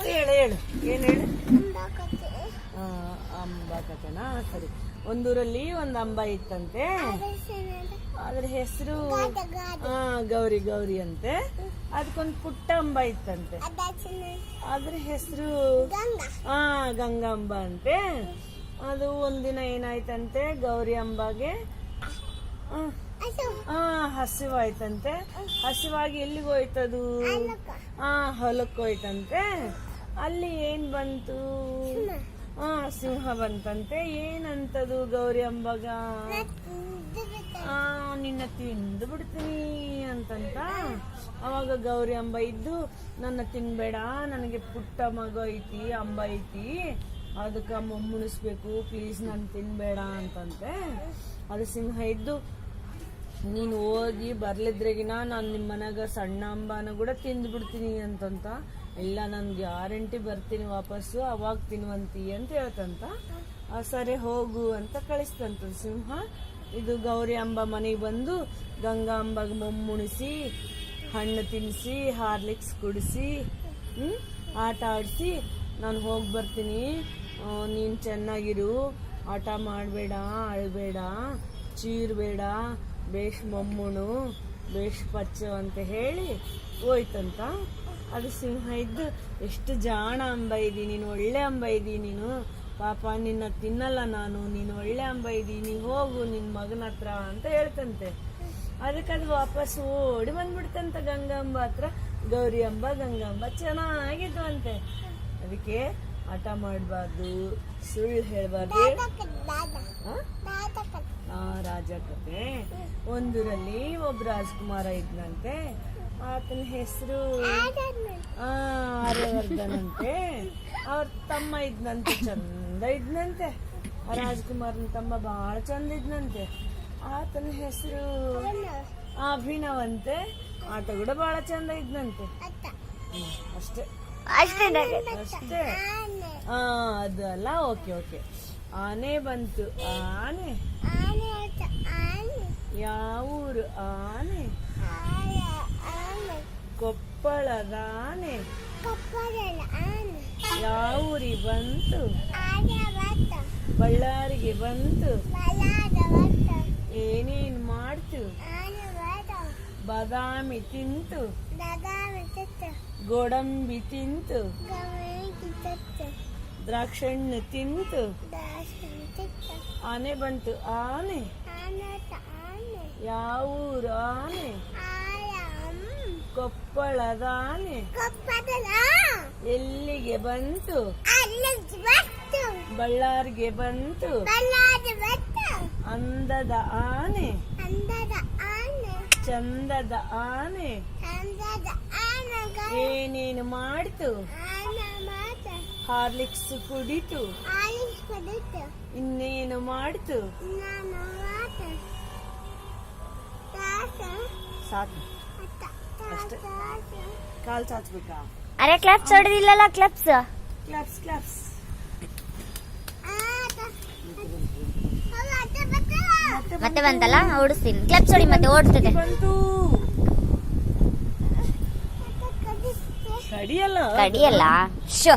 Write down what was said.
ಹೇಳು ಹೇಳು ಏನ್ ಹೇಳು. ಅಂಬ ಕಥೆನಾ? ಸರಿ. ಒಂದೂರಲ್ಲಿ ಒಂದ್ ಅಂಬ ಇತ್ತಂತೆ. ಅದ್ರ ಹೆಸರು ಗೌರಿ ಗೌರಿ ಅಂತೆ. ಅದಕ್ಕೊಂದ್ ಪುಟ್ಟ ಅಂಬ ಇತ್ತಂತೆ. ಅದ್ರ ಹೆಸರು ಗಂಗಾಂಬ ಅಂತೆ. ಅದು ಒಂದಿನ ಏನಾಯ್ತಂತೆ, ಗೌರಿ ಅಂಬಾಗೆ ಹಸಿವಾಯ್ತಂತೆ. ಹಸಿವಾಗಿ ಎಲ್ಲಿಗೆ ಹೋಯ್ತದು? ಹೊಲಕ್ಕೆ ಹೋಯ್ತಂತೆ. ಅಲ್ಲಿ ಏನ್ ಬಂತು? ಸಿಂಹ ಬಂತಂತೆ. ಏನಂತದು ಗೌರಿ ಅಂಬಾಗ? ನಿನ್ನ ತಿಂದು ಬಿಡ್ತೀನಿ ಅಂತಂತ. ಅವಾಗ ಗೌರಿ ಅಂಬ ಇದ್ದು, ನನ್ನ ತಿನ್ಬೇಡ, ನನಗೆ ಪುಟ್ಟ ಮಗ ಐತಿ, ಅಂಬ ಐತಿ, ಅದಕ್ಕೆ ಮುಣಿಸ್ಬೇಕು, ಪ್ಲೀಸ್ ನಾನು ತಿನ್ಬೇಡ ಅಂತಂತೆ. ಅದು ಸಿಂಹ ಇದ್ದು, ನೀನು ಹೋಗಿ ಬರ್ಲಿದ್ರೆಗಿನ ನಾನು ನಿಮ್ಮ ಮನೆಗ ಸಣ್ಣ ಅಂಬಾನ ಕೂಡ ತಿಂದು ಬಿಡ್ತೀನಿ ಅಂತಂತ. ಇಲ್ಲ, ನಾನು ಗ್ಯಾರಂಟಿ ಬರ್ತೀನಿ ವಾಪಸ್ಸು, ಅವಾಗ ತಿನ್ನುವಂತಿ ಅಂತ ಹೇಳ್ತಂತ. ಸರಿ ಹೋಗು ಅಂತ ಕಳಿಸ್ತಂತ ಸಿಂಹ. ಇದು ಗೌರಿ ಅಂಬ ಮನೆಗೆ ಬಂದು ಗಂಗಾಂಬಾಗ ಮುಣಿಸಿ, ಹಣ್ಣು ತಿನ್ನಿಸಿ, ಹಾರ್ಲಿಕ್ಸ್ ಕುಡಿಸಿ, ಆಟ ಆಡಿಸಿ, ನಾನು ಹೋಗಿ ಬರ್ತೀನಿ, ನೀನು ಚೆನ್ನಾಗಿರು, ಆಟ ಮಾಡಬೇಡ, ಅಳಬೇಡ, ಚೀರ್ಬೇಡ, ಬೇಷ್ ಮೊಮ್ಮುಣು, ಬೇಷ್ ಪಚ್ಚ ಅಂತ ಹೇಳಿ ಹೋಯ್ತಂತ. ಅದು ಸಿಂಹ ಇದ್ದು, ಎಷ್ಟು ಜಾಣ ಅಂಬ ಇದಿ ನೀನು, ಒಳ್ಳೆ ಅಂಬ ಇದಿ ನೀನು, ಪಾಪ ನಿನ್ನ ತಿನ್ನಲ್ಲ ನಾನು, ನೀನು ಒಳ್ಳೆ ಅಂಬ ಇದಿ, ನೀ ಹೋಗು ನಿನ್ನ ಮಗನ ಹತ್ರ ಅಂತ ಹೇಳ್ತಂತೆ. ಅದಕ್ಕೆ ಅದು ವಾಪಸ್ ಓಡಿ ಬಂದ್ಬಿಡ್ತಂತ ಗಂಗಾಂಬ ಹತ್ರ. ಗೌರಿ ಅಂಬ ಗಂಗಾಂಬ ಚೆನ್ನಾಗಿದ್ವಂತೆ. ಅದಕ್ಕೆ ಆಟ ಮಾಡಬಾರ್ದು, ಸುಳ್ಳು ಹೇಳ್ಬಾರ್ದು. ರಾಜ ಕಥೆ. ಒಂದೂರಲ್ಲಿ ಒಬ್ಬ ರಾಜ್ಕುಮಾರ ಇದ್ನಂತೆ. ಆತನ ಹೆಸರು ಆರ್ಯವರ್ಧನ್ ಅಂತೆ. ಅವ್ರ ತಮ್ಮ ಇದ್ನಂತೆ, ಚಂದ ಇದ್ನಂತೆ. ಆ ರಾಜ್ಕುಮಾರನ ತಮ್ಮ ಬಹಳ ಚಂದ ಇದ್ನಂತೆ. ಆತನ ಹೆಸರು ಅಭಿನವ್ ಅಂತೆ. ಆತ ಕೂಡ ಬಹಳ ಚಂದ ಇದ್ನಂತೆ. ಅಷ್ಟೇ ಅಷ್ಟೇ. ಅದು ಅಲ್ಲ. Okay okay. ಆನೆ ಬಂತು. ಆನೆ ಯಾವೂರು? ಆನೆ ಕೊಪ್ಪಳದ ಆನೆ. ಯಾವೂರಿ ಬಂತು? ಬಳ್ಳಾರಿಗೆ ಬಂತು. ಏನೇನು ಮಾಡ್ತು? ಬಾದಾಮಿ ತಿಂತು, ಗೋಡಂಬಿ ತಿಂತು, ದ್ರಾಕ್ಷಣ್ಣು ತಿಂತು. ಆನೆ ಬಂತು. ಆನೆ ಯಾವೂರು? ಆನೆ ಕೊಪ್ಪಳದ ಆನೆ. ಎಲ್ಲಿಗೆ ಬಂತು? ಬಳ್ಳಾರಿಗೆ ಬಂತು. ಅಂದದ ಆನೆ, ಚಂದದ ಆನೆ. ಏನೇನು ಮಾಡ್ತು? ಹಾರ್ಲಿಕ್ಸ್ ಕುಡಿತು. ಇನ್ನೇನು ಮಾಡ್ತು? ಸಾಕು ಅಷ್ಟೇ. ಕಾಲ್ ಚಾಚ್ಬೇಕಾ? ಅರೆ ಕ್ಲಾಪ್ಸ್ ಹೊಡೆದಿಲ್ಲಲ್ಲ. Claps claps claps. ಮತ್ತೆ ಬಂತಲ್ಲ, ಓಡಿಸ್ತೀನಿ. ಕ್ಲಾಪ್ಸ್ ಹೊಡಿ, ಮತ್ತೆ ಓಡಿಸ್ತದೆ. ಬಂತು. ಕಡಿಯಲ್ಲ ಕಡಿಯಲ್ಲ. ಶೋ